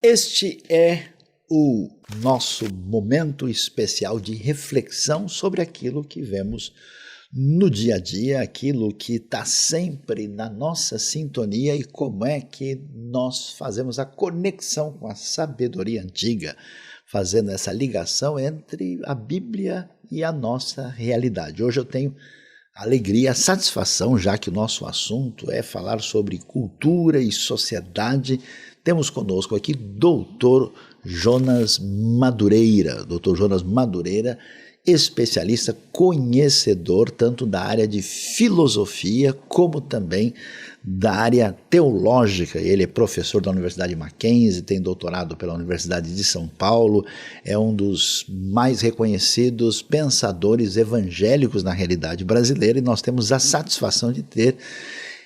Este é o nosso momento especial de reflexão sobre aquilo que vemos no dia a dia, aquilo que está sempre na nossa sintonia e como é que nós fazemos a conexão com a sabedoria antiga, fazendo essa ligação entre a Bíblia e a nossa realidade. Hoje eu tenho a alegria, a satisfação, já que o nosso assunto é falar sobre cultura e sociedade. Temos conosco aqui Dr. Jonas Madureira. Dr. Jonas Madureira, especialista, conhecedor tanto da área de filosofia como também da área teológica. Ele é professor da Universidade Mackenzie, tem doutorado pela Universidade de São Paulo, é um dos mais reconhecidos pensadores evangélicos na realidade brasileira e nós temos a satisfação de ter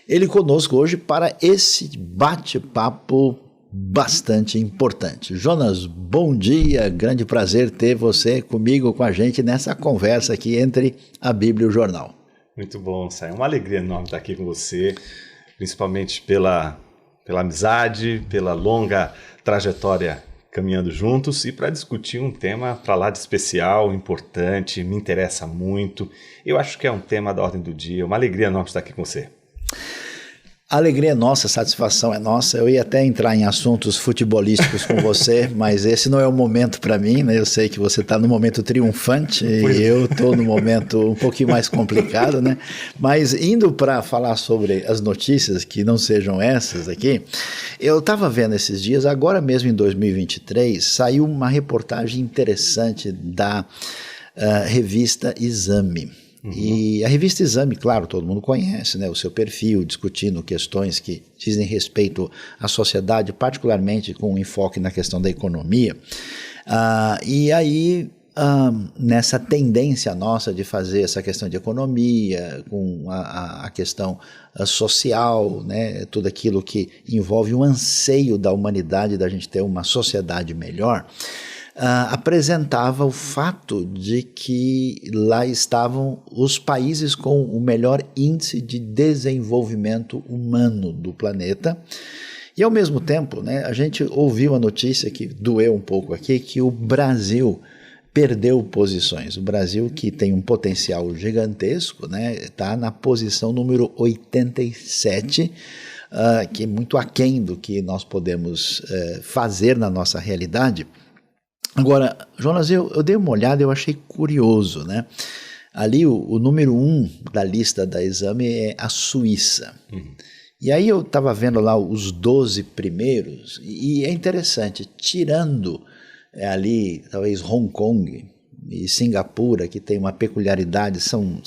ele conosco hoje para esse bate-papo bastante importante. Jonas, bom dia, grande prazer ter você comigo, com a gente nessa conversa aqui entre a Bíblia e o jornal. Muito bom, Sai. Uma alegria enorme estar aqui com você, principalmente pela amizade, pela longa trajetória caminhando juntos e para discutir um tema para lá de especial, importante, me interessa muito. Eu acho que é um tema da ordem do dia, uma alegria enorme estar aqui com você. A alegria é nossa, a satisfação é nossa. Eu ia até entrar em assuntos futebolísticos com você, mas esse não é o momento para mim, né? Eu sei que você está no momento triunfante e eu estou no momento um pouquinho mais complicado, né? Mas indo para falar sobre as notícias que não sejam essas aqui, eu estava vendo esses dias, agora mesmo em 2023, saiu uma reportagem interessante da revista Exame. E a revista Exame, claro, todo mundo conhece, né, o seu perfil, discutindo questões que dizem respeito à sociedade, particularmente com um enfoque na questão da economia. E aí, nessa tendência nossa de fazer essa questão de economia, com a questão social, né, tudo aquilo que envolve o anseio da humanidade, da gente ter uma sociedade melhor, apresentava o fato de que lá estavam os países com o melhor índice de desenvolvimento humano do planeta. E ao mesmo tempo, né, a gente ouviu a notícia que doeu um pouco aqui, que o Brasil perdeu posições. O Brasil, que tem um potencial gigantesco, né, está na posição número 87, que é muito aquém do que nós podemos fazer na nossa realidade. Agora, Jonas, eu dei uma olhada e eu achei curioso, né? Ali o número 1 da lista da Exame é a Suíça. E aí eu estava vendo lá os 12 primeiros e é interessante, tirando ali talvez Hong Kong e Singapura, que tem uma peculiaridade, são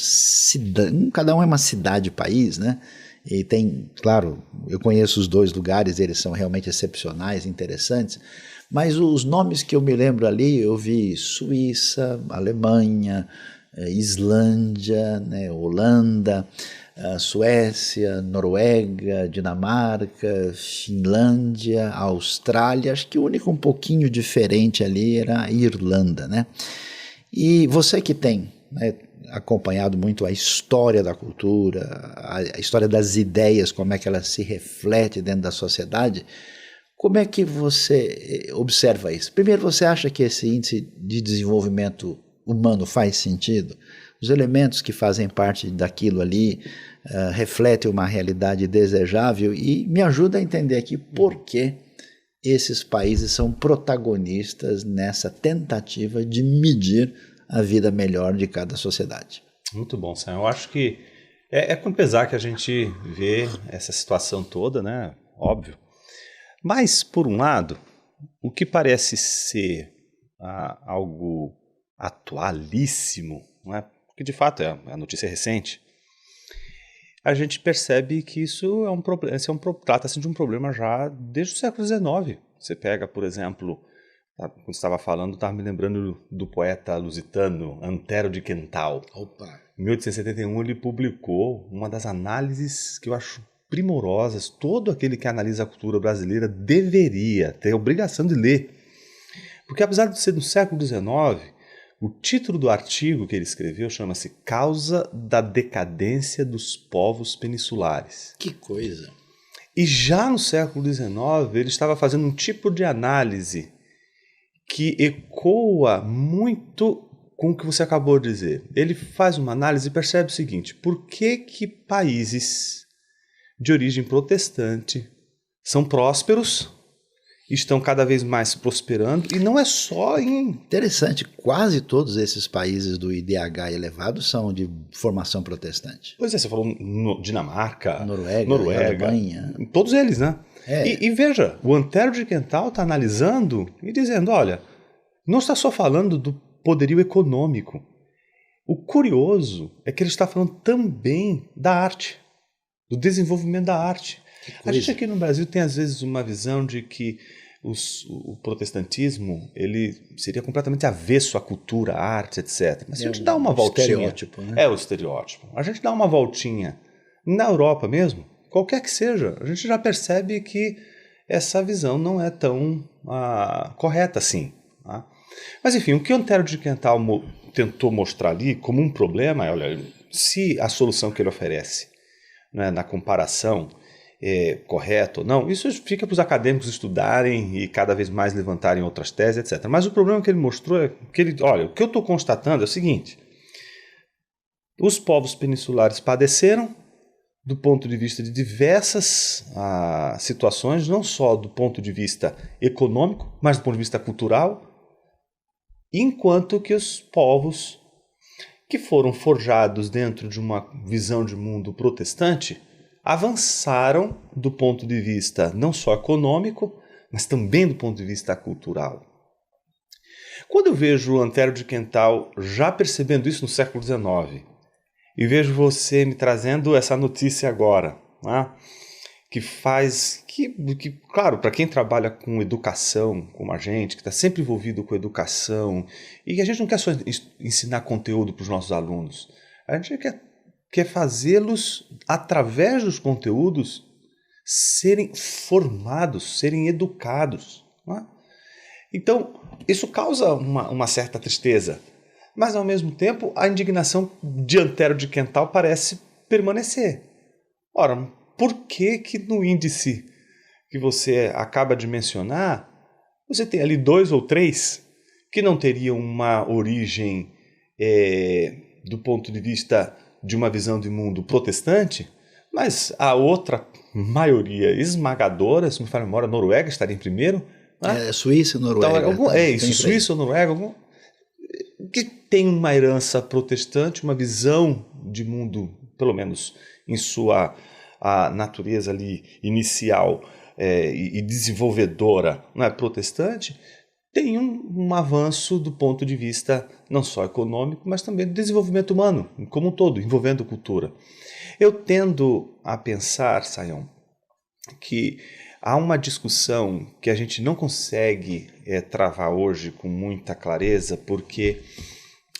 cada um é uma cidade-país, né? E tem, claro, eu conheço os dois lugares, eles são realmente excepcionais, interessantes, mas os nomes que eu me lembro ali, eu vi Suíça, Alemanha, Islândia, né, Holanda, Suécia, Noruega, Dinamarca, Finlândia, Austrália. Acho que o único um pouquinho diferente ali era a Irlanda, né? E você que tem, né, acompanhado muito a história da cultura, a história das ideias, como é que ela se reflete dentro da sociedade, como é que você observa isso? Primeiro, você acha que esse índice de desenvolvimento humano faz sentido? Os elementos que fazem parte daquilo ali refletem uma realidade desejável e me ajuda a entender aqui por que esses países são protagonistas nessa tentativa de medir a vida melhor de cada sociedade. Muito bom, Sam. Eu acho que é com pesar que a gente vê essa situação toda, né? Óbvio. Mas, por um lado, o que parece ser algo atualíssimo, não é? Porque de fato é a notícia recente, a gente percebe que isso trata-se de um problema já desde o século XIX. Você pega, por exemplo, quando você estava falando, estava me lembrando do poeta lusitano Antero de Quental. Opa. Em 1871 ele publicou uma das análises que eu acho primorosas, todo aquele que analisa a cultura brasileira deveria ter a obrigação de ler. Porque apesar de ser do século XIX, o título do artigo que ele escreveu chama-se Causa da Decadência dos Povos Peninsulares. Que coisa! E já no século XIX, ele estava fazendo um tipo de análise que ecoa muito com o que você acabou de dizer. Ele faz uma análise e percebe o seguinte: por que países de origem protestante são prósperos, estão cada vez mais prosperando, e não é só em... Interessante, quase todos esses países do IDH elevado são de formação protestante. Pois é, você falou Dinamarca, Noruega, Alemanha. todos eles, né? E veja, o Antero de Quental está analisando e dizendo, olha, não está só falando do poderio econômico. O curioso é que ele está falando também da arte, do desenvolvimento da arte. A gente aqui no Brasil tem às vezes uma visão de que o protestantismo ele seria completamente avesso à cultura, à arte, etc. Mas se a gente dá uma voltinha... estereótipo, né? É o estereótipo. A gente dá uma voltinha na Europa mesmo, qualquer que seja, a gente já percebe que essa visão não é tão correta assim. Tá? Mas enfim, o que o Antero de Quental tentou mostrar ali como um problema é, olha, se a solução que ele oferece, né, na comparação correto ou não, isso fica para os acadêmicos estudarem e cada vez mais levantarem outras teses, etc. Mas o problema que ele mostrou é que olha, o que eu estou constatando é o seguinte: os povos peninsulares padeceram do ponto de vista de diversas situações, não só do ponto de vista econômico, mas do ponto de vista cultural, enquanto que os povos que foram forjados dentro de uma visão de mundo protestante avançaram do ponto de vista não só econômico, mas também do ponto de vista cultural. Quando eu vejo o Antero de Quental já percebendo isso no século XIX, e vejo você me trazendo essa notícia agora, né, que faz que claro, para quem trabalha com educação, como a gente, que está sempre envolvido com educação, e a gente não quer só ensinar conteúdo para os nossos alunos, a gente quer fazê-los, através dos conteúdos, serem formados, serem educados. Né? Então, isso causa uma certa tristeza, mas, ao mesmo tempo, a indignação de Antero de Quental parece permanecer. Ora, por que no índice que você acaba de mencionar, você tem ali 2 ou 3 que não teriam uma origem do ponto de vista de uma visão de mundo protestante, mas a outra maioria esmagadora, se me falha a memória, Noruega estaria em primeiro. Né? Suíça, Noruega. Então, isso, Suíça ou Noruega, que tem uma herança protestante, uma visão de mundo, pelo menos em sua natureza ali inicial e desenvolvedora, não é, protestante, tem um avanço do ponto de vista não só econômico, mas também do desenvolvimento humano, como um todo, envolvendo cultura. Eu tendo a pensar, Sayão, que há uma discussão que a gente não consegue travar hoje com muita clareza, porque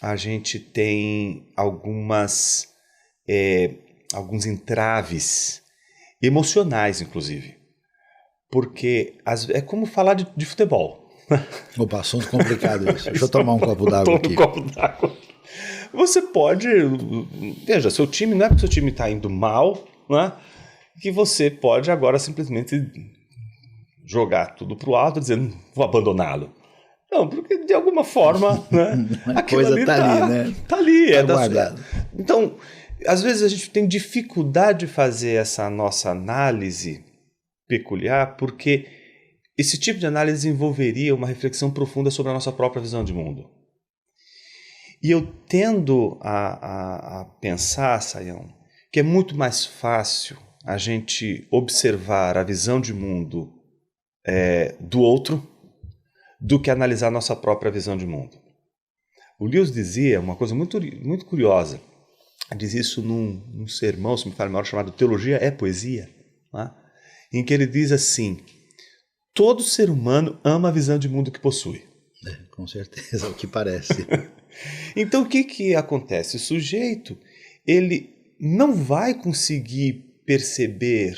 a gente tem alguns entraves emocionais, inclusive. Porque é como falar de futebol. Opa, assunto complicado isso. Deixa eu tomar um copo d'água aqui. Você pode... Veja, seu time, não é porque seu time está indo mal, né, que você pode agora simplesmente jogar tudo para o alto dizendo, vou abandoná-lo. Não, porque de alguma forma, né, a coisa está ali, né? Está ali, tá guardado. Então, às vezes a gente tem dificuldade de fazer essa nossa análise peculiar, porque esse tipo de análise envolveria uma reflexão profunda sobre a nossa própria visão de mundo. E eu tendo a pensar, Sayão, que é muito mais fácil a gente observar a visão de mundo do outro do que analisar a nossa própria visão de mundo. O Lewis dizia uma coisa muito, muito curiosa. Ele diz isso num sermão, se me fala melhor, chamado Teologia é Poesia, né? Em que ele diz assim: todo ser humano ama a visão de mundo que possui. Com certeza, é o que parece. Então o que acontece? O sujeito ele não vai conseguir perceber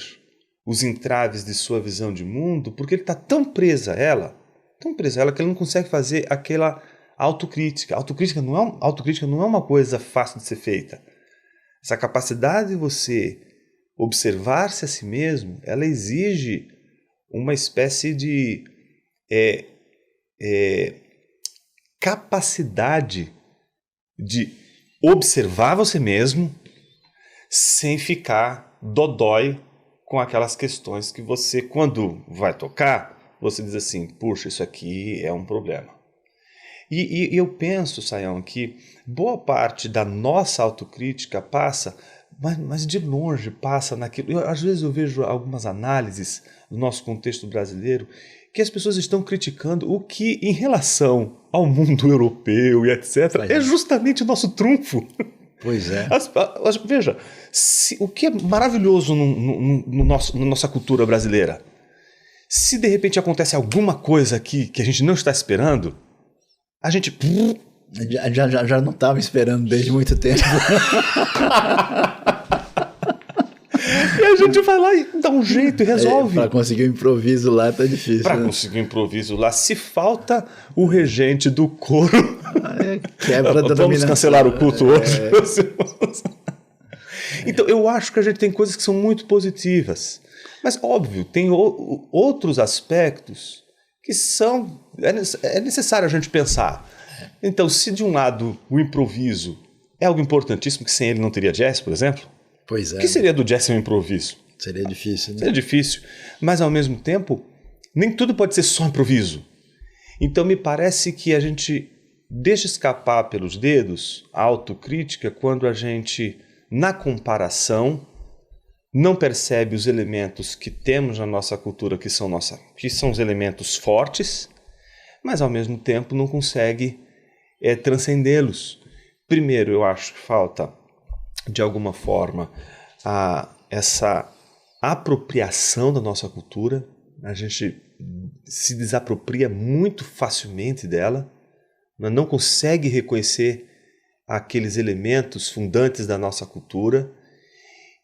os entraves de sua visão de mundo porque ele está tão preso a ela que ele não consegue fazer aquela autocrítica. Autocrítica não é uma coisa fácil de ser feita. Essa capacidade de você observar-se a si mesmo, ela exige uma espécie de capacidade de observar você mesmo sem ficar dodói com aquelas questões que você, quando vai tocar, você diz assim, puxa, isso aqui é um problema. E eu penso, Sayão, que boa parte da nossa autocrítica passa, mas de longe passa naquilo. Às vezes eu vejo algumas análises do nosso contexto brasileiro que as pessoas estão criticando o que, em relação ao mundo europeu e etc., é justamente o nosso trunfo. Pois é. Veja, o que é maravilhoso na nossa cultura brasileira, se de repente acontece alguma coisa aqui que a gente não está esperando, a gente... Já não estava esperando desde muito tempo. E a gente vai lá e dá um jeito e resolve. Para conseguir um improviso lá tá difícil. Para conseguir um improviso lá, se falta o regente do coro... Quebra da Vamos cancelar o culto hoje. Então, eu acho que a gente tem coisas que são muito positivas. Mas, óbvio, tem outros aspectos que são... É necessário a gente pensar. Então, se de um lado o improviso é algo importantíssimo, que sem ele não teria jazz, por exemplo, pois é. O que seria do jazz sem o improviso? Seria difícil, né? Seria difícil. Mas, ao mesmo tempo, nem tudo pode ser só improviso. Então, me parece que a gente deixa escapar pelos dedos a autocrítica quando a gente, na comparação, não percebe os elementos que temos na nossa cultura, que são os elementos fortes, mas, ao mesmo tempo, não consegue transcendê-los. Primeiro, eu acho que falta, de alguma forma, essa apropriação da nossa cultura. A gente se desapropria muito facilmente dela, não consegue reconhecer aqueles elementos fundantes da nossa cultura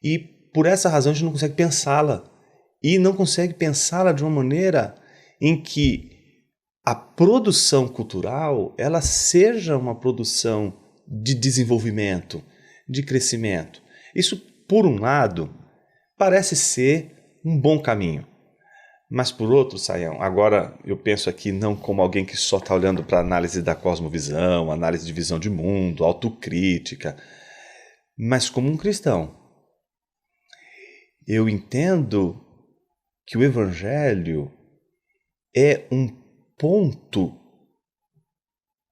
e, por essa razão, a gente não consegue pensá-la. E não consegue pensá-la de uma maneira em que a produção cultural ela seja uma produção de desenvolvimento, de crescimento. Isso, por um lado, parece ser um bom caminho. Mas, por outro, Sayão, agora eu penso aqui não como alguém que só está olhando para a análise da cosmovisão, análise de visão de mundo, autocrítica, mas como um cristão. Eu entendo que o Evangelho é um ponto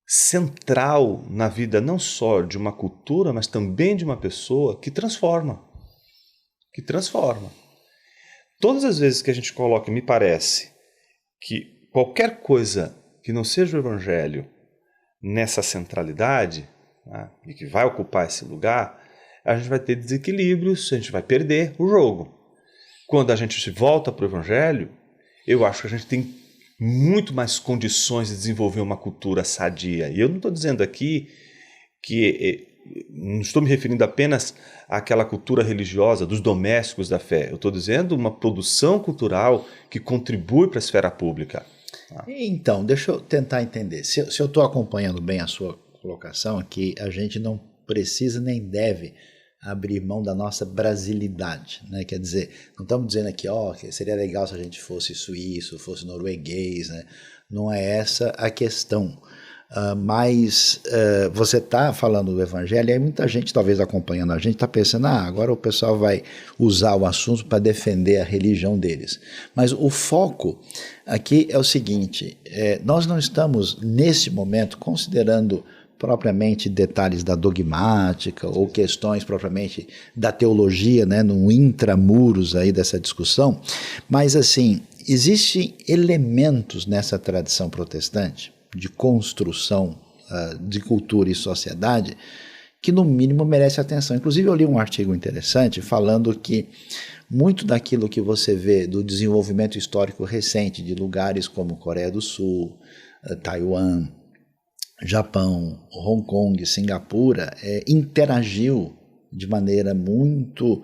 central na vida não só de uma cultura, mas também de uma pessoa que transforma. Que transforma. Todas as vezes que a gente coloca, me parece, que qualquer coisa que não seja o Evangelho nessa centralidade, né, e que vai ocupar esse lugar, a gente vai ter desequilíbrios, a gente vai perder o jogo. Quando a gente volta para o Evangelho, eu acho que a gente tem muito mais condições de desenvolver uma cultura sadia. E eu não estou dizendo aqui que... Não estou me referindo apenas àquela cultura religiosa dos domésticos da fé. Eu estou dizendo uma produção cultural que contribui para a esfera pública. Então, deixa eu tentar entender. Se eu estou acompanhando bem a sua colocação aqui, a gente não precisa nem deve abrir mão da nossa brasilidade, né? Quer dizer, não estamos dizendo aqui, que seria legal se a gente fosse suíço, fosse norueguês, né? Não é essa a questão. Mas você está falando do Evangelho e aí muita gente, talvez acompanhando a gente, está pensando, agora o pessoal vai usar o assunto para defender a religião deles. Mas o foco aqui é o seguinte, nós não estamos nesse momento considerando propriamente detalhes da dogmática ou questões propriamente da teologia, né, no intramuros aí dessa discussão, mas assim, existem elementos nessa tradição protestante de construção de cultura e sociedade que no mínimo merece atenção. Inclusive eu li um artigo interessante falando que muito daquilo que você vê do desenvolvimento histórico recente de lugares como Coreia do Sul, Taiwan, Japão, Hong Kong, Singapura, interagiu de maneira muito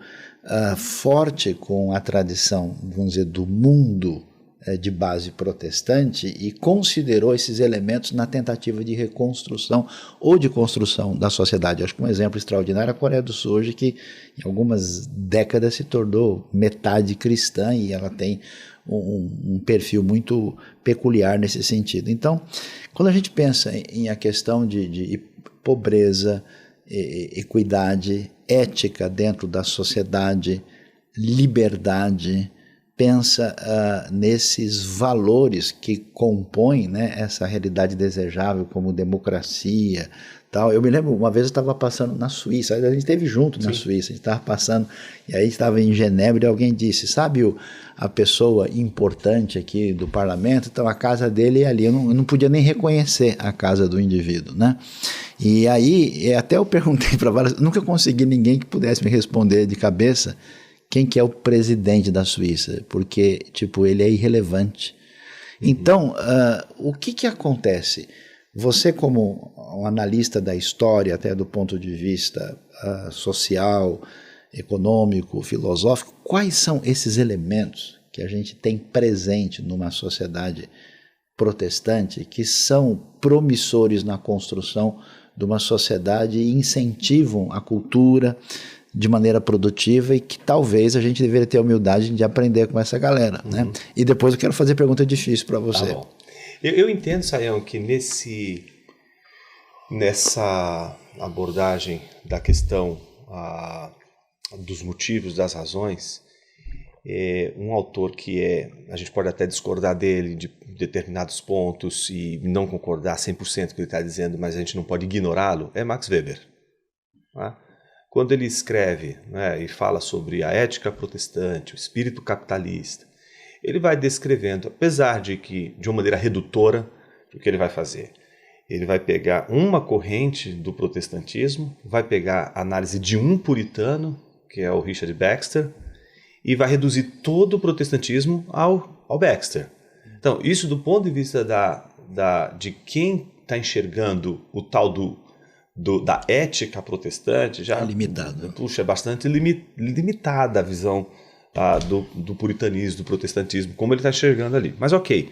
forte com a tradição, vamos dizer, do mundo de base protestante e considerou esses elementos na tentativa de reconstrução ou de construção da sociedade. Acho que um exemplo extraordinário é a Coreia do Sul hoje, que em algumas décadas se tornou metade cristã e ela tem um perfil muito peculiar nesse sentido. Então, quando a gente pensa em a questão de pobreza, equidade, ética dentro da sociedade, liberdade, pensa nesses valores que compõem, né, essa realidade desejável como democracia, tal. Eu me lembro, uma vez eu estava passando na Suíça, a gente esteve junto na Suíça, a gente estava passando, e aí estava em Genebra e alguém disse, sabe a pessoa importante aqui do parlamento, então a casa dele é ali, eu não podia nem reconhecer a casa do indivíduo, né? E aí, até eu perguntei para várias, nunca consegui ninguém que pudesse me responder de cabeça quem que é o presidente da Suíça, porque, tipo, ele é irrelevante. Então, o que acontece? Você, como um analista da história, até do ponto de vista social, econômico, filosófico, quais são esses elementos que a gente tem presente numa sociedade protestante que são promissores na construção de uma sociedade e incentivam a cultura de maneira produtiva e que talvez a gente deveria ter a humildade de aprender com essa galera, né? E depois eu quero fazer pergunta difícil para você. Tá bom. Eu entendo, Sayão, que nessa abordagem da questão dos motivos, das razões, um autor que a gente pode até discordar dele de determinados pontos e não concordar 100% com o que ele está dizendo, mas a gente não pode ignorá-lo, é Max Weber. Tá? Quando ele escreve, né, e fala sobre a ética protestante, o espírito capitalista, ele vai descrevendo, apesar de que de uma maneira redutora, o que ele vai fazer? Ele vai pegar uma corrente do protestantismo, vai pegar a análise de um puritano, que é o Richard Baxter, e vai reduzir todo o protestantismo ao Baxter. Então, isso do ponto de vista de quem está enxergando o tal da ética protestante, já limitado. Puxa, é bastante limitada a visão do puritanismo, do protestantismo, como ele está enxergando ali. Mas ok,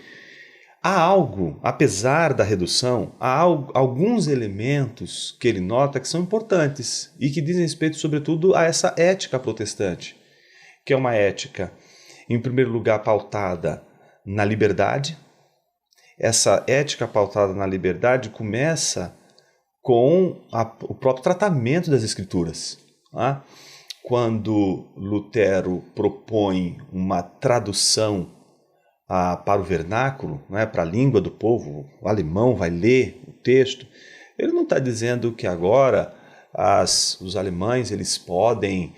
há algo, apesar da redução, há alguns elementos que ele nota que são importantes e que dizem respeito, sobretudo, a essa ética protestante, que é uma ética, em primeiro lugar, pautada na liberdade. Essa ética pautada na liberdade começa com o próprio tratamento das Escrituras. Tá? Quando Lutero propõe uma tradução para o vernáculo, né, para a língua do povo, o alemão vai ler o texto, ele não está dizendo que agora os alemães eles podem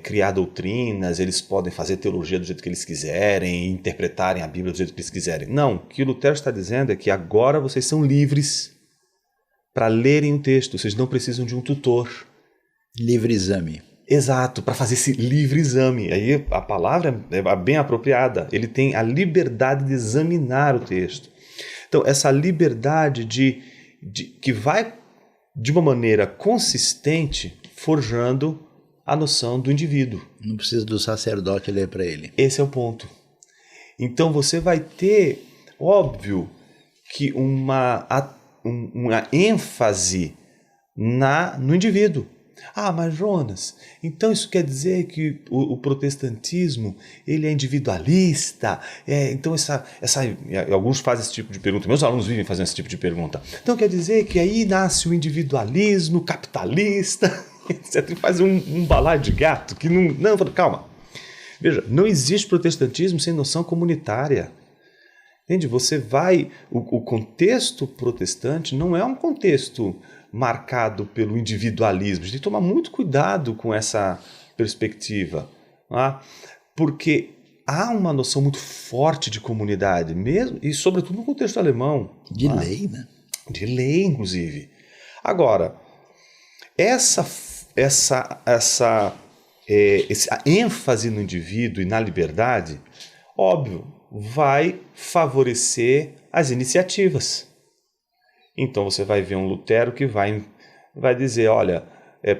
criar doutrinas, eles podem fazer teologia do jeito que eles quiserem, interpretarem a Bíblia do jeito que eles quiserem. Não, o que Lutero está dizendo é que agora vocês são livres para lerem o texto, vocês não precisam de um tutor. Livre exame. Exato, para fazer esse livre exame. Aí a palavra é bem apropriada. Ele tem a liberdade de examinar o texto. Então, essa liberdade que vai, de uma maneira consistente, forjando a noção do indivíduo. Não precisa do sacerdote ler para ele. Esse é o ponto. Então, você vai ter, óbvio, que uma ênfase no indivíduo. Ah, mas Jonas, então isso quer dizer que o protestantismo ele é individualista? Então alguns fazem esse tipo de pergunta, meus alunos vivem fazendo esse tipo de pergunta. Então quer dizer que aí nasce o individualismo capitalista, etc. Faz um balaio de gato que não... Não, calma. Veja, não existe protestantismo sem noção comunitária. Entende? O contexto protestante não é um contexto marcado pelo individualismo. A gente tem que tomar muito cuidado com essa perspectiva, tá? Porque há uma noção muito forte de comunidade, mesmo e sobretudo no contexto alemão. De lei, né? De lei, inclusive. Agora, essa ênfase no indivíduo e na liberdade, óbvio, vai favorecer as iniciativas. Então você vai ver um Lutero que vai dizer, olha,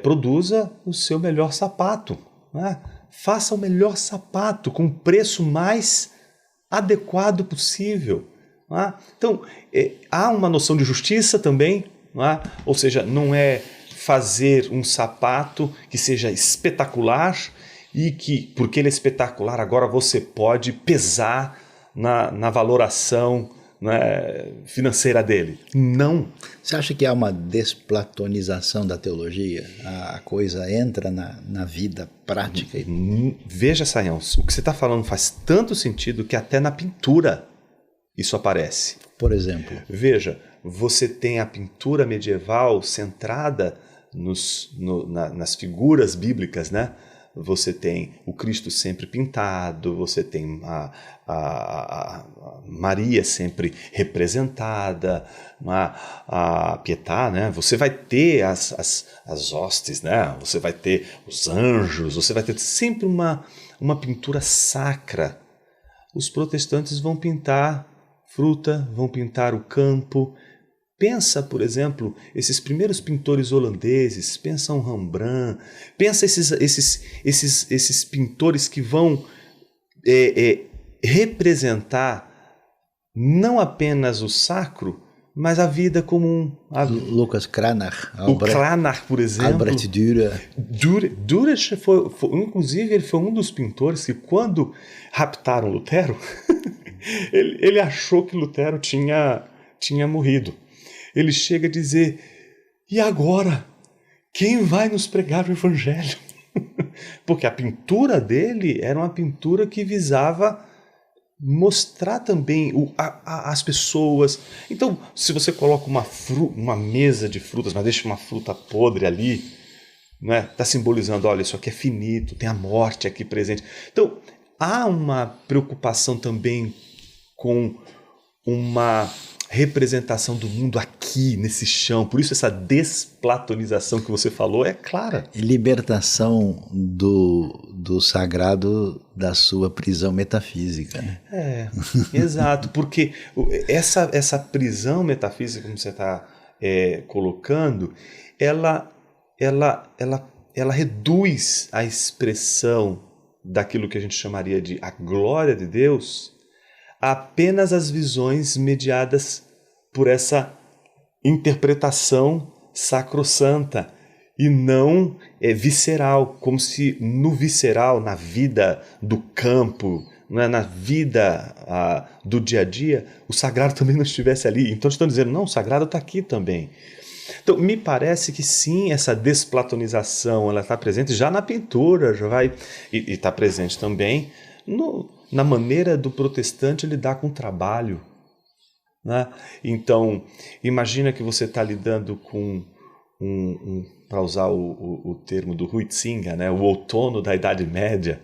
produza o seu melhor sapato, né? Faça o melhor sapato com o preço mais adequado possível. Não é? Então, há uma noção de justiça também, não é? Ou seja, não é fazer um sapato que seja espetacular e que, porque ele é espetacular, agora você pode pesar na valoração, né, financeira dele. Não. Você acha que há uma desplatonização da teologia? A coisa entra na vida prática? Veja, Sayão, o que você está falando faz tanto sentido que até na pintura isso aparece. Por exemplo? Veja, você tem a pintura medieval centrada nas figuras bíblicas, né? Você tem o Cristo sempre pintado, você tem a Maria sempre representada, a Pietà, né? Você vai ter as hostes, né? Você vai ter os anjos, você vai ter sempre uma pintura sacra. Os protestantes vão pintar fruta, vão pintar o campo. Pensa, por exemplo, esses primeiros pintores holandeses, pensa um Rembrandt, pensa esses pintores que vão representar não apenas o sacro, mas a vida comum. Lucas Cranach. O Cranach, por exemplo. Albrecht Dürer. Dürer inclusive, ele foi um dos pintores que, quando raptaram Lutero, ele achou que Lutero tinha morrido. Ele chega a dizer, e agora? Quem vai nos pregar o evangelho? Porque a pintura dele era uma pintura que visava mostrar também as pessoas. Então, se você coloca uma mesa de frutas, mas deixa uma fruta podre ali, né? Está simbolizando, olha, isso aqui é finito, tem a morte aqui presente. Então, há uma preocupação também com uma representação do mundo aqui, nesse chão. Por isso essa desplatonização que você falou é clara. E libertação do sagrado da sua prisão metafísica. Exato. Porque essa prisão metafísica, como você está colocando, ela reduz a expressão daquilo que a gente chamaria de a glória de Deus apenas as visões mediadas por essa interpretação sacrossanta e não visceral, como se no visceral, na vida do campo, né, na vida do dia a dia, o sagrado também não estivesse ali. Então estão dizendo, não, o sagrado está aqui também. Então, me parece que sim, essa desplatonização ela está presente já na pintura, já vai e está presente também na maneira do protestante lidar com o trabalho, né? Então, imagina que você está lidando com para usar o termo do Huitzinga, né? O outono da Idade Média,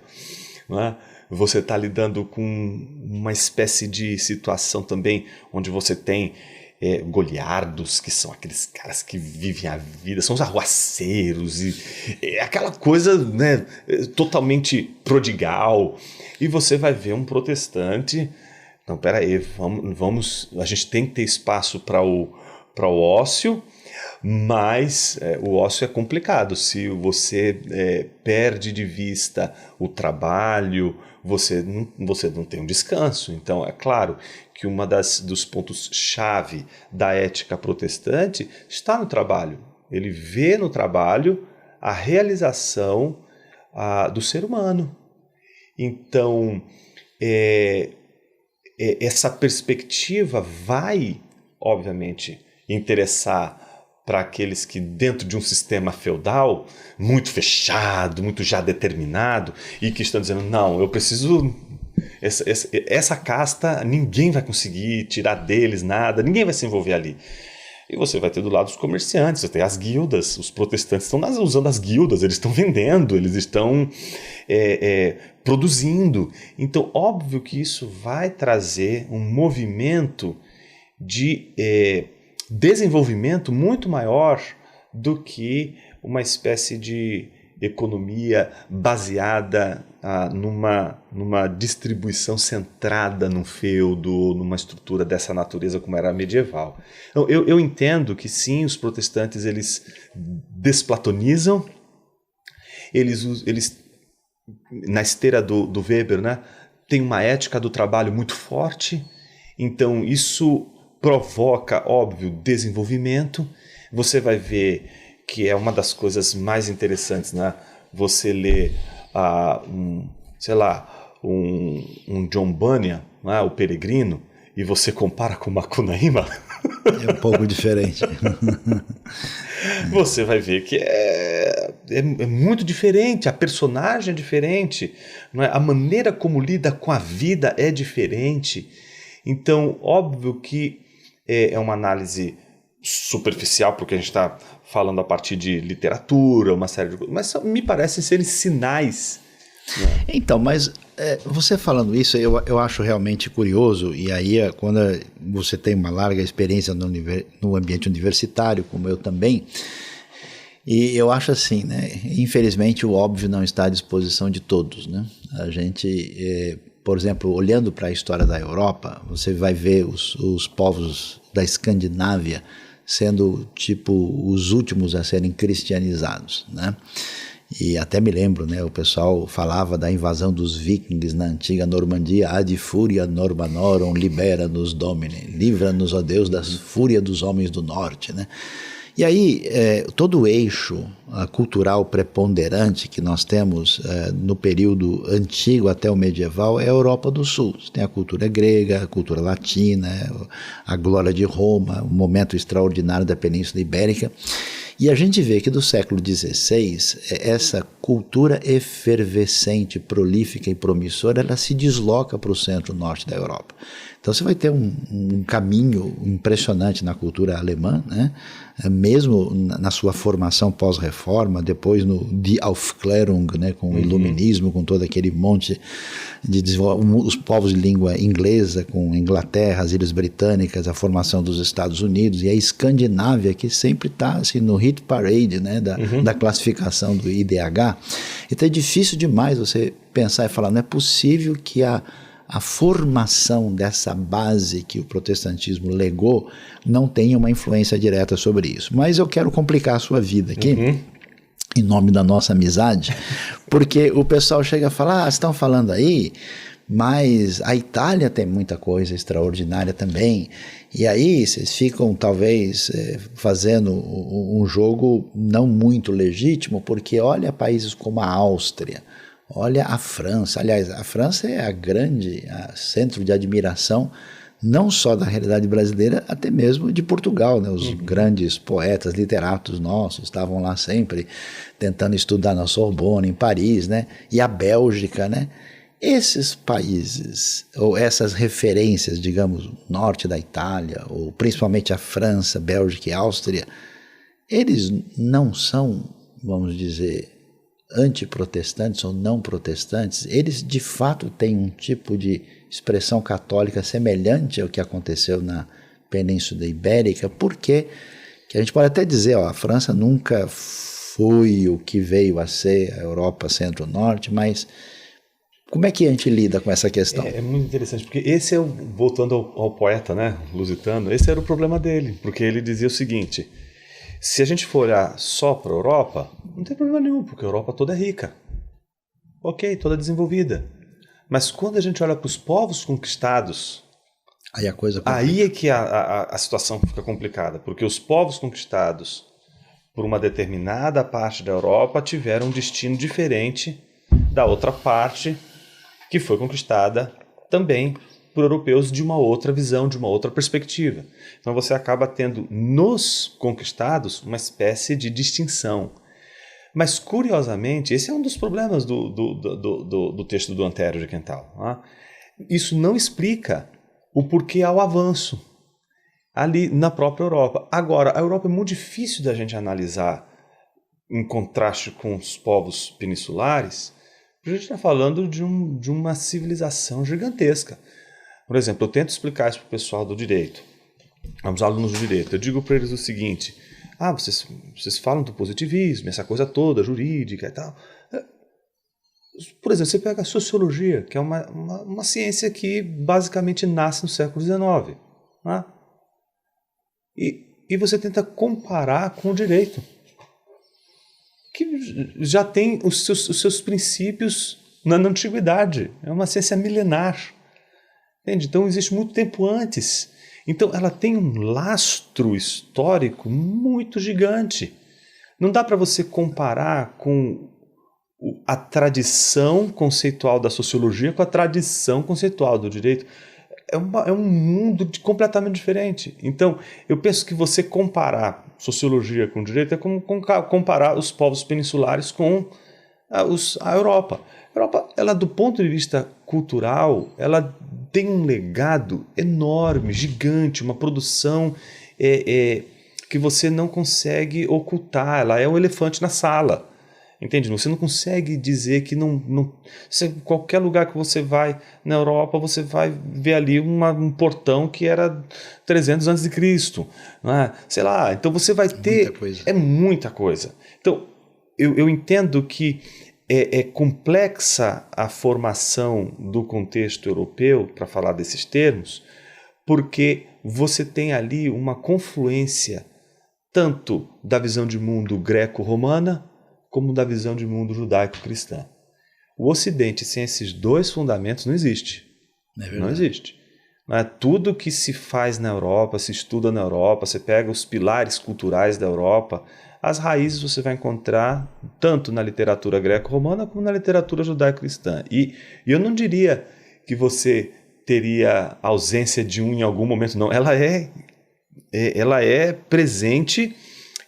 né? Você está lidando com uma espécie de situação também onde você tem goliardos, que são aqueles caras que vivem a vida, são os arruaceiros, e aquela coisa, né, totalmente prodigal. E você vai ver um protestante, não, peraí, a gente tem que ter espaço para o ócio, mas o ócio é complicado. Se você perde de vista o trabalho, você não tem um descanso. Então, é claro que dos pontos-chave da ética protestante está no trabalho. Ele vê no trabalho a realização do ser humano. Então, essa perspectiva vai, obviamente, interessar para aqueles que, dentro de um sistema feudal muito fechado, muito já determinado, e que estão dizendo, não, eu preciso... Essa casta, ninguém vai conseguir tirar deles nada, ninguém vai se envolver ali. E você vai ter do lado os comerciantes, você tem as guildas, os protestantes estão usando as guildas, eles estão vendendo, eles estão produzindo. Então, óbvio que isso vai trazer um movimento de desenvolvimento muito maior do que uma espécie de economia baseada numa distribuição centrada num feudo, numa estrutura dessa natureza como era a medieval. Então, eu entendo que sim, os protestantes eles desplatonizam, eles na esteira do Weber, né, tem uma ética do trabalho muito forte, então isso provoca, óbvio, desenvolvimento. Você vai ver que é uma das coisas mais interessantes, né? Você lê, um John Bunyan, né? O Peregrino, e você compara com Macunaíma. É um pouco diferente. Você vai ver que é muito diferente, a personagem é diferente, não é? A maneira como lida com a vida é diferente. Então, óbvio que é uma análise superficial, porque a gente está falando a partir de literatura, uma série de coisas, mas me parecem serem sinais. Né? Então, mas você falando isso, eu acho realmente curioso, e aí quando você tem uma larga experiência no ambiente universitário, como eu também, e eu acho assim, né, infelizmente o óbvio não está à disposição de todos, né? A gente, por exemplo, olhando para a história da Europa, você vai ver os povos da Escandinávia sendo tipo os últimos a serem cristianizados, né? E até me lembro, né, o pessoal falava da invasão dos vikings na antiga Normandia, ad furia Normanorum libera-nos Domine, livra-nos, ó Deus, das fúrias dos homens do norte, né? E aí, todo o eixo cultural preponderante que nós temos no período antigo até o medieval é a Europa do Sul. Você tem a cultura grega, a cultura latina, a glória de Roma, um momento extraordinário da Península Ibérica. E a gente vê que do século XVI, essa cultura efervescente, prolífica e promissora, ela se desloca para o centro-norte da Europa. Então você vai ter um caminho impressionante na cultura alemã, né? Mesmo na sua formação pós-reforma, depois no Die Aufklärung, né? Com o iluminismo, com todo aquele monte de os povos de língua inglesa, com a Inglaterra, as Ilhas Britânicas, a formação dos Estados Unidos, e a Escandinávia, que sempre está assim, no hit parade, né? Da classificação do IDH. Então é difícil demais você pensar e falar, não é possível que a formação dessa base que o protestantismo legou não tenha uma influência direta sobre isso. Mas eu quero complicar a sua vida aqui, em nome da nossa amizade, porque o pessoal chega a falar, vocês estão falando aí, mas a Itália tem muita coisa extraordinária também, e aí vocês ficam talvez fazendo um jogo não muito legítimo, porque olha países como a Áustria, olha a França. Aliás, a França é centro de admiração não só da realidade brasileira, até mesmo de Portugal, né? Os grandes poetas, literatos nossos estavam lá sempre tentando estudar na Sorbonne, em Paris, né? E a Bélgica, né? Esses países, ou essas referências, digamos, norte da Itália, ou principalmente a França, Bélgica e Áustria, eles não são, vamos dizer, antiprotestantes ou não protestantes, eles de fato têm um tipo de expressão católica semelhante ao que aconteceu na Península Ibérica, porque que a gente pode até dizer, a França nunca foi o que veio a ser a Europa Centro-Norte, mas como é que a gente lida com essa questão? É muito interessante, porque esse voltando ao poeta, né, lusitano, esse era o problema dele, porque ele dizia o seguinte: se a gente for olhar só para a Europa, não tem problema nenhum, porque a Europa toda é rica. Ok, toda desenvolvida. Mas quando a gente olha para os povos conquistados, aí a coisa complica. Aí é que a situação fica complicada, porque os povos conquistados por uma determinada parte da Europa tiveram um destino diferente da outra parte que foi conquistada também por europeus de uma outra visão, de uma outra perspectiva. Então você acaba tendo nos conquistados uma espécie de distinção. Mas, curiosamente, esse é um dos problemas do texto do Antério de Quental. Né? Isso não explica o porquê há o avanço ali na própria Europa. Agora, a Europa é muito difícil da gente analisar em contraste com os povos peninsulares, porque a gente está falando de uma civilização gigantesca. Por exemplo, eu tento explicar isso para o pessoal do direito, aos alunos do direito. Eu digo para eles o seguinte: vocês falam do positivismo, essa coisa toda, jurídica e tal. Por exemplo, você pega a sociologia, que é uma ciência que basicamente nasce no século XIX. Né? E você tenta comparar com o direito, que já tem os seus princípios na antiguidade, é uma ciência milenar. Entende? Então existe muito tempo antes. Então ela tem um lastro histórico muito gigante. Não dá para você comparar com a tradição conceitual da sociologia com a tradição conceitual do direito. É um mundo completamente diferente. Então, eu penso que você comparar sociologia com direito é como comparar os povos peninsulares com a Europa. A Europa, ela, do ponto de vista cultural, ela tem um legado enorme, gigante, uma produção que você não consegue ocultar. Ela é o elefante na sala. Entende? Você não consegue dizer que qualquer lugar que você vai na Europa, você vai ver ali um portão que era 300 a.C. Né? Sei lá, então você vai ter... Muita coisa. É muita coisa. Então, eu entendo que é complexa a formação do contexto europeu, para falar desses termos, porque você tem ali uma confluência tanto da visão de mundo greco-romana, como da visão de mundo judaico-cristã. O Ocidente, sem esses dois fundamentos, não existe. Não existe. Tudo que se faz na Europa, se estuda na Europa, você pega os pilares culturais da Europa, as raízes você vai encontrar tanto na literatura greco-romana como na literatura judaico-cristã. E eu não diria que você teria ausência de um em algum momento, não. Ela é presente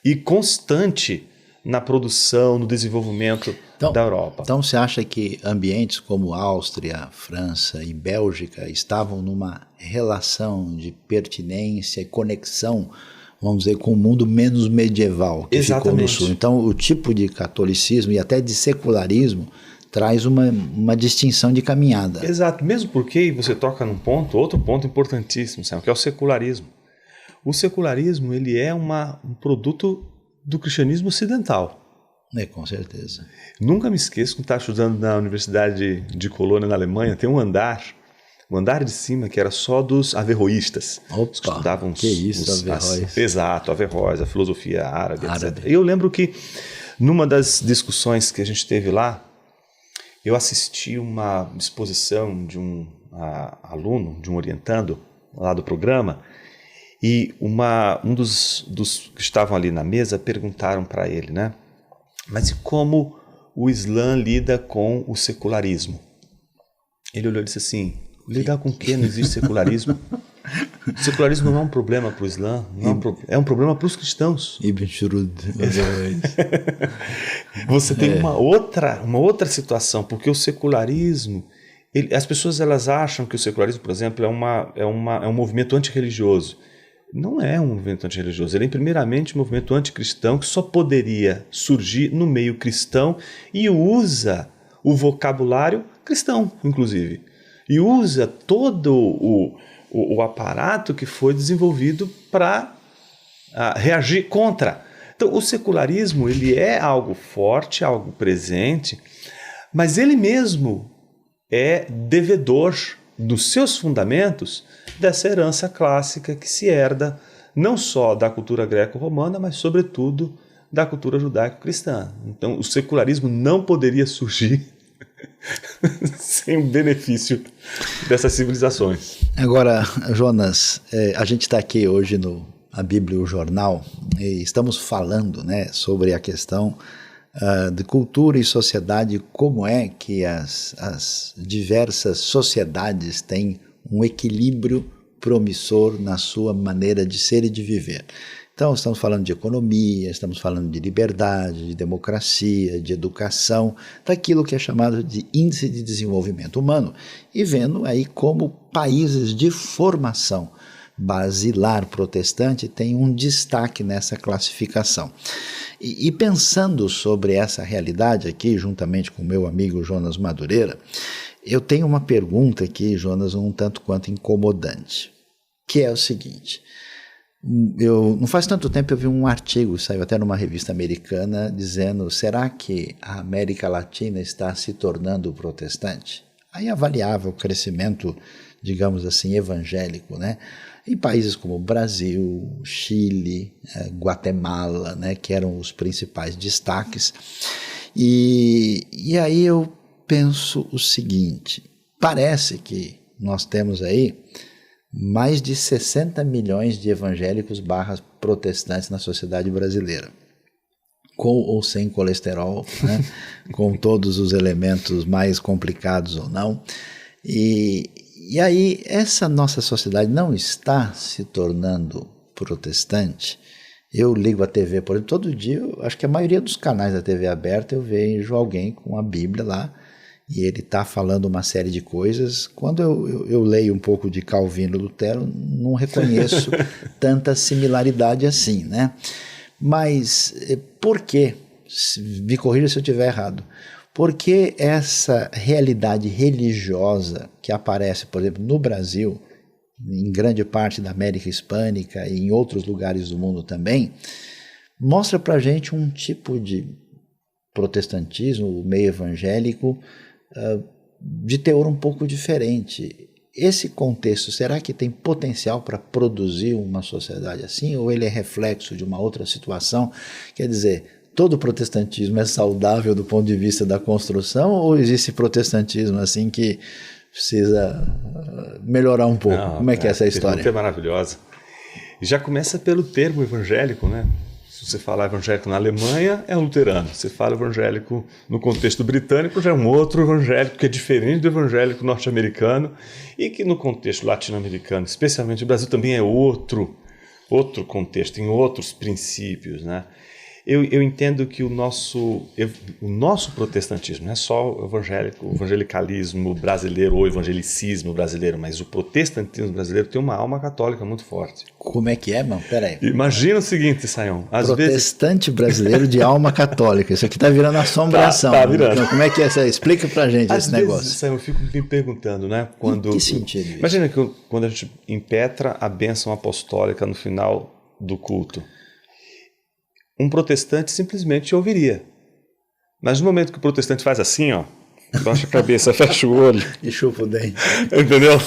e constante na produção, no desenvolvimento da Europa. Então você acha que ambientes como Áustria, França e Bélgica estavam numa relação de pertinência e conexão, vamos dizer, com o mundo menos medieval que ficou no Sul? Então o tipo de catolicismo e até de secularismo traz uma distinção de caminhada. Exato, mesmo porque você toca num outro ponto importantíssimo, sabe, que é o secularismo. O secularismo ele é um produto do cristianismo ocidental. Com certeza. Nunca me esqueço que estava estudando na Universidade de Colônia, na Alemanha, tem um andar de cima que era só dos averroístas. Opa, que estudavam que isso, Averroes. Exato, Averroes, a filosofia árabe, etc. E eu lembro que numa das discussões que a gente teve lá, eu assisti uma exposição de um aluno, de um orientando lá do programa, e um dos que estavam ali na mesa perguntaram para ele, né? Mas e como o Islã lida com o secularismo? Ele olhou e disse assim, lidar com o quê? Não existe secularismo. O secularismo não é um problema para o Islã, é um problema para os cristãos. Ibn Shurud. Você tem uma outra situação, porque o secularismo... as pessoas elas acham que o secularismo, por exemplo, é um movimento antirreligioso. Não é um movimento antirreligioso, ele é primeiramente um movimento anticristão que só poderia surgir no meio cristão e usa o vocabulário cristão, inclusive. E usa todo o aparato que foi desenvolvido para reagir contra. Então, o secularismo ele é algo forte, algo presente, mas ele mesmo é devedor dos seus fundamentos dessa herança clássica que se herda não só da cultura greco-romana, mas sobretudo da cultura judaico-cristã. Então o secularismo não poderia surgir sem o benefício dessas civilizações. Agora, Jonas, a gente está aqui hoje no A Bíblia e o Jornal e estamos falando, né, sobre a questão de cultura e sociedade, como é que as diversas sociedades têm um equilíbrio promissor na sua maneira de ser e de viver. Então, estamos falando de economia, estamos falando de liberdade, de democracia, de educação, daquilo que é chamado de índice de desenvolvimento humano, e vendo aí como países de formação basilar protestante têm um destaque nessa classificação. E pensando sobre essa realidade aqui, juntamente com o meu amigo Jonas Madureira, eu tenho uma pergunta aqui, Jonas, um tanto quanto incomodante, que é o seguinte: não faz tanto tempo eu vi um artigo, saiu até numa revista americana, dizendo, será que a América Latina está se tornando protestante? Aí avaliava o crescimento, digamos assim, evangélico, né? Em países como Brasil, Chile, Guatemala, né, que eram os principais destaques. E aí eu penso o seguinte, parece que nós temos aí mais de 60 milhões de evangélicos / protestantes na sociedade brasileira, com ou sem colesterol, né? Com todos os elementos mais complicados ou não. E aí, essa nossa sociedade não está se tornando protestante. Eu ligo a TV, por exemplo, todo dia, acho que a maioria dos canais da TV aberta eu vejo alguém com a Bíblia lá, e ele está falando uma série de coisas. Quando eu leio um pouco de Calvino e Lutero, não reconheço tanta similaridade assim, né? Mas por quê? Me corrija se eu estiver errado. Por que essa realidade religiosa que aparece, por exemplo, no Brasil, em grande parte da América Hispânica e em outros lugares do mundo também, mostra para a gente um tipo de protestantismo, meio evangélico, de teor um pouco diferente? Esse contexto, será que tem potencial para produzir uma sociedade assim, ou ele é reflexo de uma outra situação? Quer dizer, todo protestantismo é saudável do ponto de vista da construção, ou existe protestantismo assim que precisa melhorar um pouco? Como é que é essa história? É maravilhosa. E já começa pelo termo evangélico, né? Se você falar evangélico na Alemanha, é um luterano. Se você fala evangélico no contexto britânico, já é um outro evangélico que é diferente do evangélico norte-americano, e que no contexto latino-americano, especialmente no Brasil, também é outro contexto, tem outros princípios, né? Eu entendo que o nosso protestantismo, não é só o evangelicalismo brasileiro ou evangelicismo brasileiro, mas o protestantismo brasileiro tem uma alma católica muito forte. Como é que é, mano? Peraí. Imagina o seguinte, Sayão. Protestante brasileiro de alma católica. Isso aqui tá virando assombração. Tá virando. Então, como é que é essa? Explica pra gente esse negócio. Sayão, eu fico me perguntando, né? Em que sentido isso? Imagina que quando a gente impetra a bênção apostólica no final do culto, um protestante simplesmente ouviria. Mas no momento que o protestante faz assim, ó, baixa a cabeça, fecha o olho e chupa o dente. Entendeu?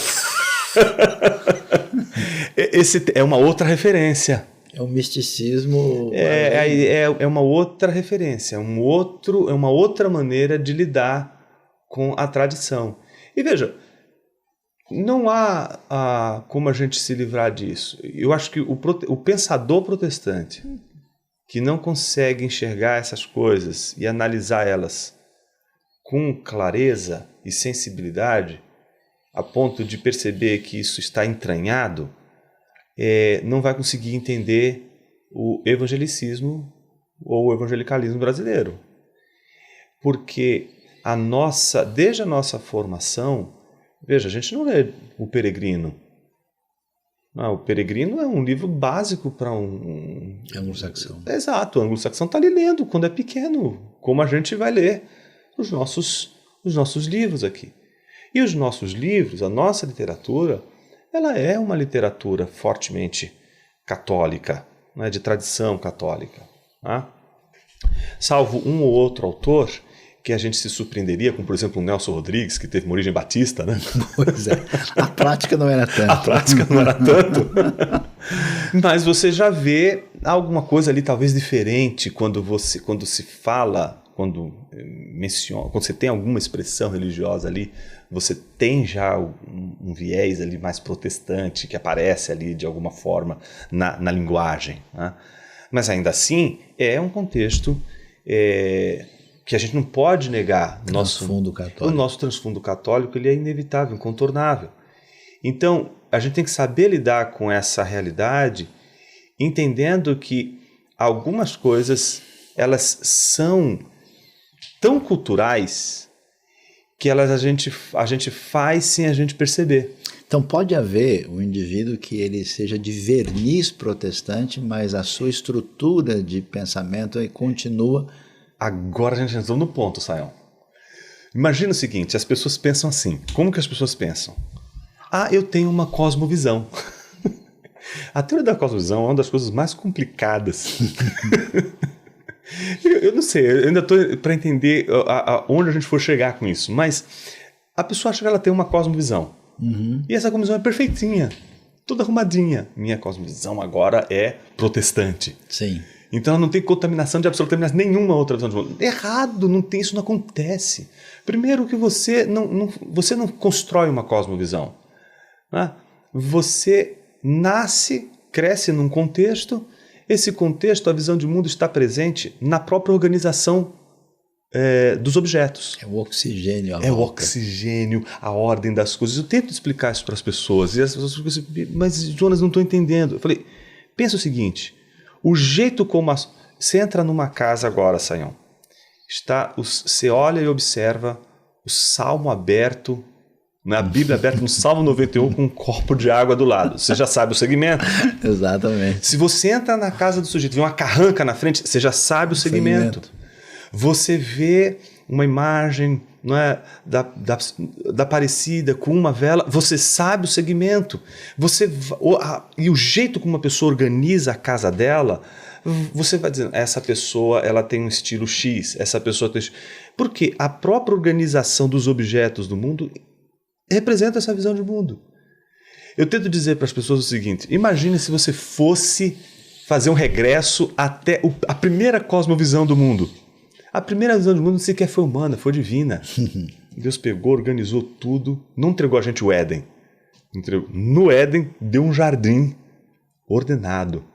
Esse é uma outra referência. É um misticismo. É uma outra referência, é uma outra maneira de lidar com a tradição. E veja, não há como a gente se livrar disso. Eu acho que o pensador protestante que não consegue enxergar essas coisas e analisar elas com clareza e sensibilidade, a ponto de perceber que isso está entranhado, não vai conseguir entender o evangelicismo ou o evangelicalismo brasileiro. Porque desde a nossa formação, veja, a gente não lê O Peregrino. Não, O Peregrino é um livro básico para um anglo-saxão. Exato, o anglo-saxão está ali lendo quando é pequeno, como a gente vai ler os nossos livros aqui. E os nossos livros, a nossa literatura, ela é uma literatura fortemente católica, né, de tradição católica. Tá? Salvo um ou outro autor que a gente se surpreenderia, como por exemplo o Nelson Rodrigues, que teve uma origem batista, né? Pois é, a prática não era tanto. A prática não era tanto. Mas você já vê alguma coisa ali talvez diferente quando se fala, quando você tem alguma expressão religiosa ali, você tem já um viés ali mais protestante que aparece ali de alguma forma na linguagem. Né? Mas ainda assim é um contexto que a gente não pode negar. O nosso transfundo católico ele é inevitável, incontornável. Então, a gente tem que saber lidar com essa realidade, entendendo que algumas coisas elas são tão culturais que a gente faz sem a gente perceber. Então pode haver um indivíduo que ele seja de verniz protestante, mas a sua estrutura de pensamento continua. Agora a gente entrou no ponto, Sayão. Imagina o seguinte, as pessoas pensam assim. Como que as pessoas pensam? Eu tenho uma cosmovisão. A teoria da cosmovisão é uma das coisas mais complicadas. Eu não sei, eu ainda estou para entender onde a gente for chegar com isso, mas a pessoa acha que ela tem uma cosmovisão. Uhum. E essa cosmovisão é perfeitinha, toda arrumadinha. Minha cosmovisão agora é protestante. Sim. Então não tem contaminação de absolutamente nenhuma outra visão de mundo. Errado, não tem, isso não acontece. Primeiro que você não constrói uma cosmovisão. Né? Você nasce, cresce num contexto, esse contexto, a visão de mundo está presente na própria organização dos objetos. É o oxigênio. É o oxigênio, a ordem das coisas. Eu tento explicar isso para as pessoas, e as pessoas ficam assim, mas Jonas, não estou entendendo. Eu falei, pensa o seguinte, o jeito como você entra numa casa agora, Sayão, você olha e observa o Salmo aberto, a Bíblia aberta no Salmo 91 com um copo de água do lado. Você já sabe o segmento. Exatamente. Se você entra na casa do sujeito e vê uma carranca na frente, você já sabe o segmento. Você vê uma imagem, não é, da Aparecida com uma vela, você sabe o segmento. E o jeito como uma pessoa organiza a casa dela, você vai dizendo, essa pessoa ela tem um estilo X, essa pessoa tem... Porque a própria organização dos objetos do mundo representa essa visão de mundo. Eu tento dizer para as pessoas o seguinte, imagine se você fosse fazer um regresso até a primeira cosmovisão do mundo. A primeira visão do mundo sequer foi humana, foi divina. Deus pegou, organizou tudo, não entregou a gente o Éden. No Éden, deu um jardim ordenado.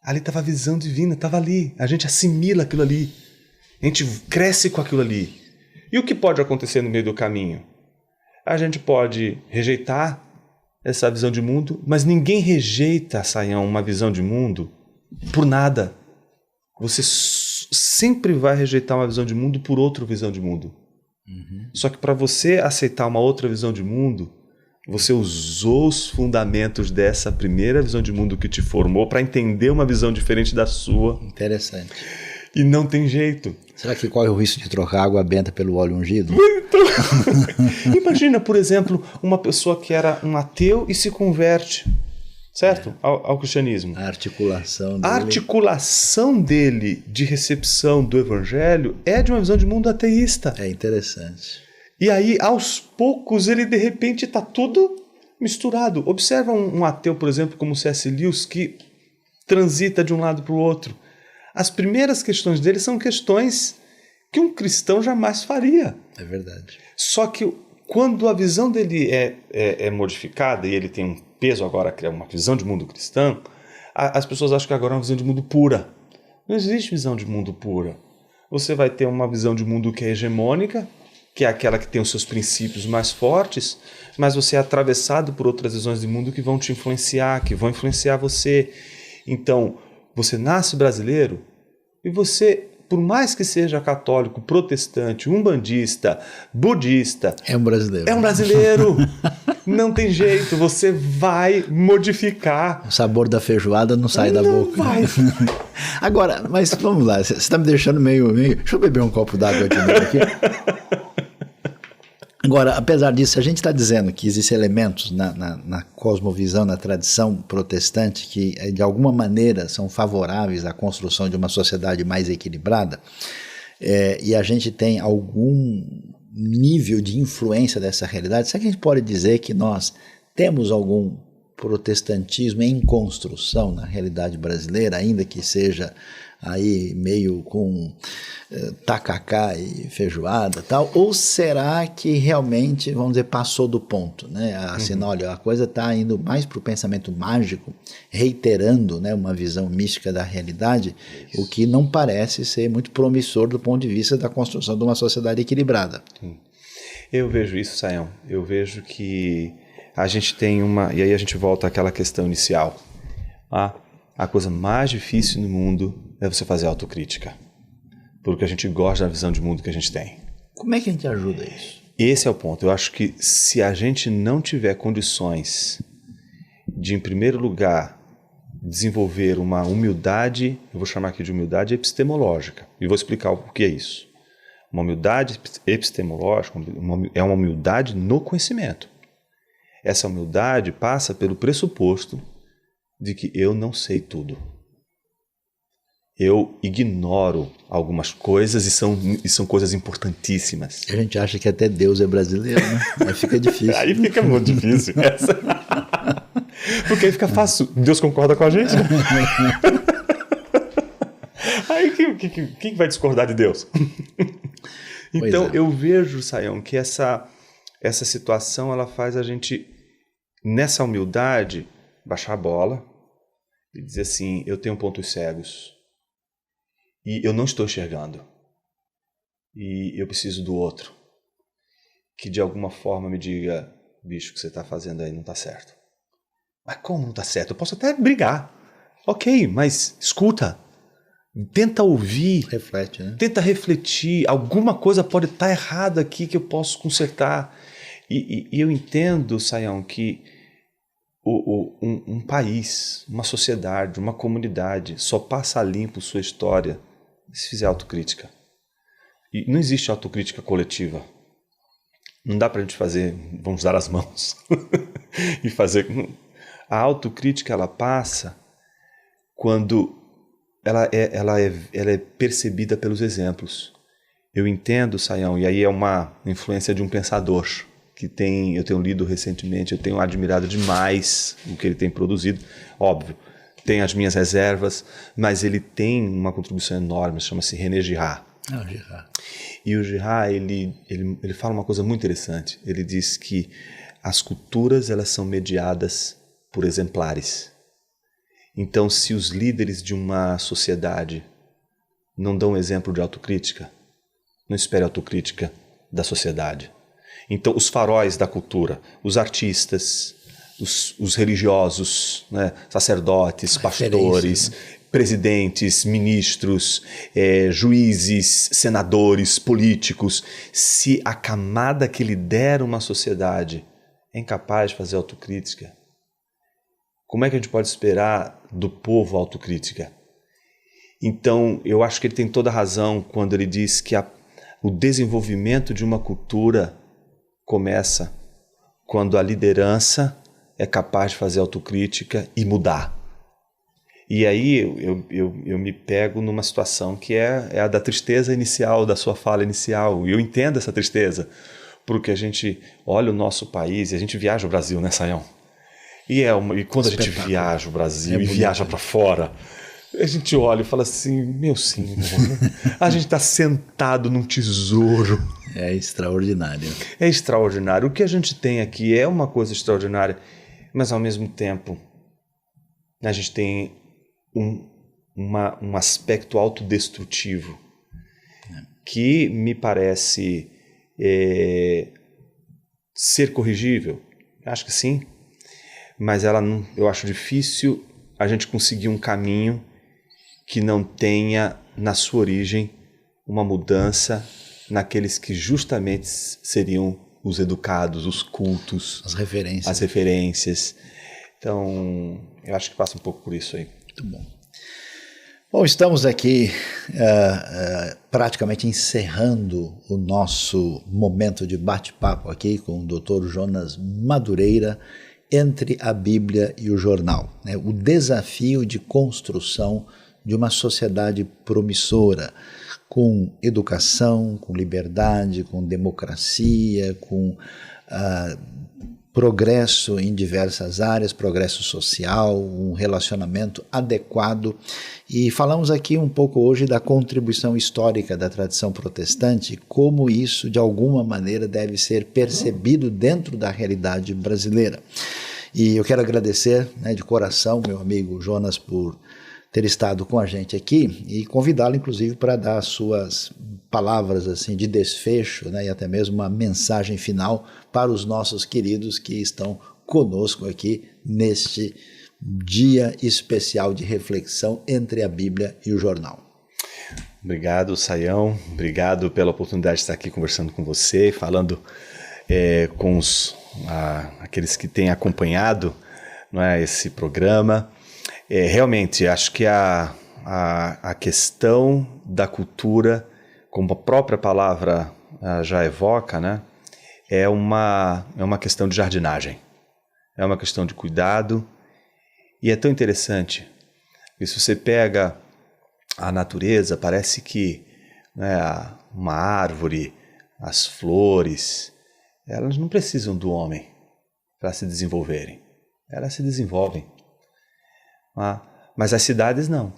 Ali estava a visão divina, estava ali. A gente assimila aquilo ali. A gente cresce com aquilo ali. E o que pode acontecer no meio do caminho? A gente pode rejeitar essa visão de mundo, mas ninguém rejeita, Sayão, uma visão de mundo por nada. Você sempre vai rejeitar uma visão de mundo por outra visão de mundo. Uhum. Só que para você aceitar uma outra visão de mundo, você usou os fundamentos dessa primeira visão de mundo que te formou para entender uma visão diferente da sua. Interessante. E não tem jeito. Será que corre o risco de trocar água benta pelo óleo ungido? Imagina, por exemplo, uma pessoa que era um ateu e se converte, certo? Ao cristianismo. A articulação dele. A articulação dele de recepção do evangelho é de uma visão de mundo ateísta. É interessante. E aí, aos poucos, ele de repente está tudo misturado. Observa um ateu, por exemplo, como C.S. Lewis, que transita de um lado para o outro. As primeiras questões dele são questões que um cristão jamais faria. É verdade. Só que quando a visão dele é modificada e ele tem um peso agora, que é uma visão de mundo cristão, as pessoas acham que agora é uma visão de mundo pura. Não existe visão de mundo pura. Você vai ter uma visão de mundo que é hegemônica, que é aquela que tem os seus princípios mais fortes, mas você é atravessado por outras visões de mundo que vão te influenciar, que vão influenciar você. Então, você nasce brasileiro e você, por mais que seja católico, protestante, umbandista, budista... É um brasileiro. É um brasileiro. Não tem jeito, você vai modificar. O sabor da feijoada não sai da boca. Não vai. Agora, mas vamos lá, você está me deixando meio... Deixa eu beber um copo d'água aqui. Agora, apesar disso, a gente está dizendo que existem elementos na cosmovisão, na tradição protestante, que de alguma maneira são favoráveis à construção de uma sociedade mais equilibrada, e a gente tem algum nível de influência dessa realidade. Será que a gente pode dizer que nós temos algum protestantismo em construção na realidade brasileira, ainda que seja aí meio com tacacá e feijoada e tal, ou será que realmente, vamos dizer, passou do ponto, né? Assim, olha, a coisa está indo mais para o pensamento mágico, reiterando, né, uma visão mística da realidade, o que não parece ser muito promissor do ponto de vista da construção de uma sociedade equilibrada. Eu vejo isso, Sayão. Eu vejo que a gente tem e aí a gente volta àquela questão inicial. A coisa mais difícil no mundo é você fazer autocrítica. Porque a gente gosta da visão de mundo que a gente tem. Como é que a gente ajuda isso? Esse é o ponto. Eu acho que se a gente não tiver condições de, em primeiro lugar, desenvolver uma humildade, eu vou chamar aqui de humildade epistemológica, e vou explicar o que é isso. Uma humildade epistemológica é uma humildade no conhecimento. Essa humildade passa pelo pressuposto de que eu não sei tudo. Eu ignoro algumas coisas e são coisas importantíssimas. A gente acha que até Deus é brasileiro, né? Aí fica difícil. Aí fica muito difícil. Porque aí fica fácil. Deus concorda com a gente, né? Aí quem vai discordar de Deus? Então, eu vejo, Sayão, que essa situação ela faz a gente, nessa humildade, baixar a bola e dizer assim, eu tenho pontos cegos e eu não estou enxergando e eu preciso do outro que de alguma forma me diga, bicho, o que você está fazendo aí não está certo. Mas como não está certo? Eu posso até brigar. Ok, mas escuta, tenta ouvir, reflete, né? Tenta refletir, alguma coisa pode estar errada aqui que eu posso consertar. E eu entendo, Sayão, que um país, uma sociedade, uma comunidade só passa limpo sua história se fizer autocrítica. E não existe autocrítica coletiva. Não dá pra gente fazer, vamos dar as mãos e fazer. A autocrítica ela passa quando ela é percebida pelos exemplos. Eu entendo, Sayão, e aí é uma influência de um pensador eu tenho lido recentemente, eu tenho admirado demais o que ele tem produzido. Óbvio, tem as minhas reservas, mas ele tem uma contribuição enorme, chama-se René Girard. Girard. E o Girard, ele fala uma coisa muito interessante. Ele diz que as culturas elas são mediadas por exemplares. Então, se os líderes de uma sociedade não dão exemplo de autocrítica, não espere autocrítica da sociedade. Então, os faróis da cultura, os artistas, os religiosos, né, sacerdotes, pastores, presidentes, ministros, juízes, senadores, políticos, se a camada que lidera uma sociedade é incapaz de fazer autocrítica, como é que a gente pode esperar do povo autocrítica? Então, eu acho que ele tem toda a razão quando ele diz que o desenvolvimento de uma cultura começa quando a liderança é capaz de fazer autocrítica e mudar. E aí eu me pego numa situação que é a da tristeza inicial, da sua fala inicial. E eu entendo essa tristeza, porque a gente olha o nosso país e a gente viaja o Brasil, né, Sayão? E quando a gente viaja o Brasil e viaja para fora, a gente olha e fala assim, meu Senhor, a gente está sentado num tesouro. É extraordinário. É extraordinário. O que a gente tem aqui é uma coisa extraordinária, mas ao mesmo tempo a gente tem um aspecto autodestrutivo que me parece ser corrigível. Acho que sim, mas eu acho difícil a gente conseguir um caminho que não tenha na sua origem uma mudança naqueles que justamente seriam os educados, os cultos, as referências. Então, eu acho que passa um pouco por isso aí. Muito bom. Bom, estamos aqui praticamente encerrando o nosso momento de bate-papo aqui com o Dr. Jonas Madureira, entre a Bíblia e o jornal, né? O desafio de construção de uma sociedade promissora, com educação, com liberdade, com democracia, com progresso em diversas áreas, progresso social, um relacionamento adequado. E falamos aqui um pouco hoje da contribuição histórica da tradição protestante, como isso de alguma maneira deve ser percebido dentro da realidade brasileira. E eu quero agradecer, né, de coração, meu amigo Jonas, por ter estado com a gente aqui e convidá-lo, inclusive, para dar as suas palavras assim, de desfecho, né, e até mesmo uma mensagem final para os nossos queridos que estão conosco aqui neste dia especial de reflexão entre a Bíblia e o jornal. Obrigado, Sayão. Obrigado pela oportunidade de estar aqui conversando com você, falando com aqueles que têm acompanhado, não é, esse programa. Realmente, acho que a questão da cultura, como a própria palavra já evoca, né, é uma questão de jardinagem, é uma questão de cuidado, e é tão interessante, que se você pega a natureza, parece que, né, uma árvore, as flores, elas não precisam do homem para se desenvolverem, elas se desenvolvem. Mas as cidades não.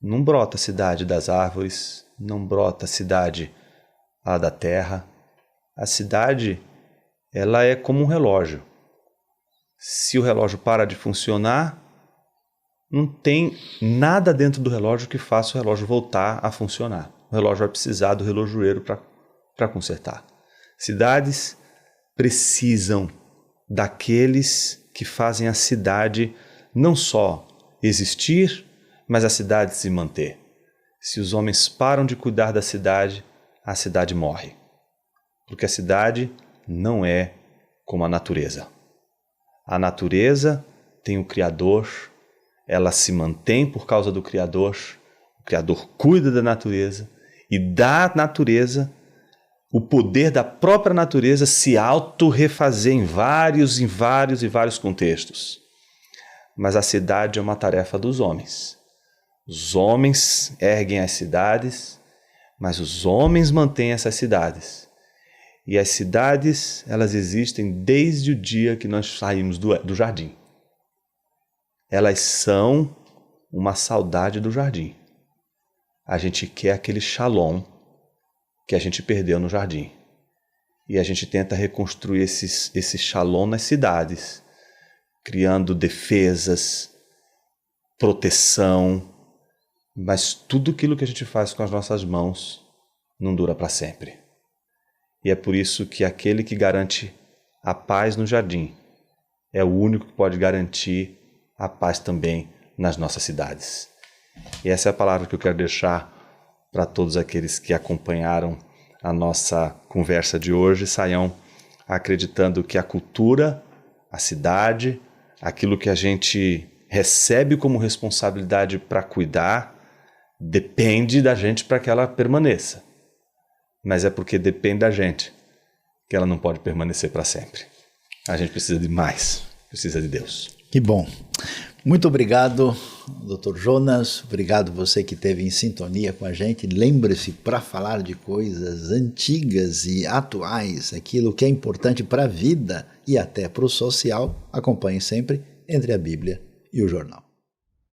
Não brota a cidade das árvores, não brota a cidade da terra. A cidade, ela é como um relógio. Se o relógio para de funcionar, não tem nada dentro do relógio que faça o relógio voltar a funcionar. O relógio vai precisar do relojoeiro para consertar. Cidades precisam daqueles que fazem a cidade não só existir, mas a cidade se manter. Se os homens param de cuidar da cidade, a cidade morre. Porque a cidade não é como a natureza. A natureza tem o Criador, ela se mantém por causa do Criador, o Criador cuida da natureza e da natureza, o poder da própria natureza se auto-refazer em vários contextos. Mas a cidade é uma tarefa dos homens. Os homens erguem as cidades, mas os homens mantêm essas cidades. E as cidades, elas existem desde o dia que nós saímos do jardim. Elas são uma saudade do jardim. A gente quer aquele shalom que a gente perdeu no jardim. E a gente tenta reconstruir esse shalom nas cidades, criando defesas, proteção, mas tudo aquilo que a gente faz com as nossas mãos não dura para sempre. E é por isso que aquele que garante a paz no jardim é o único que pode garantir a paz também nas nossas cidades. E essa é a palavra que eu quero deixar para todos aqueles que acompanharam a nossa conversa de hoje, saiam acreditando que a cultura, a cidade, aquilo que a gente recebe como responsabilidade para cuidar, depende da gente para que ela permaneça. Mas é porque depende da gente que ela não pode permanecer para sempre. A gente precisa de mais, precisa de Deus. Que bom. Muito obrigado, Dr. Jonas. Obrigado você que esteve em sintonia com a gente. Lembre-se, para falar de coisas antigas e atuais, aquilo que é importante para a vida e até para o social, acompanhe sempre Entre a Bíblia e o Jornal.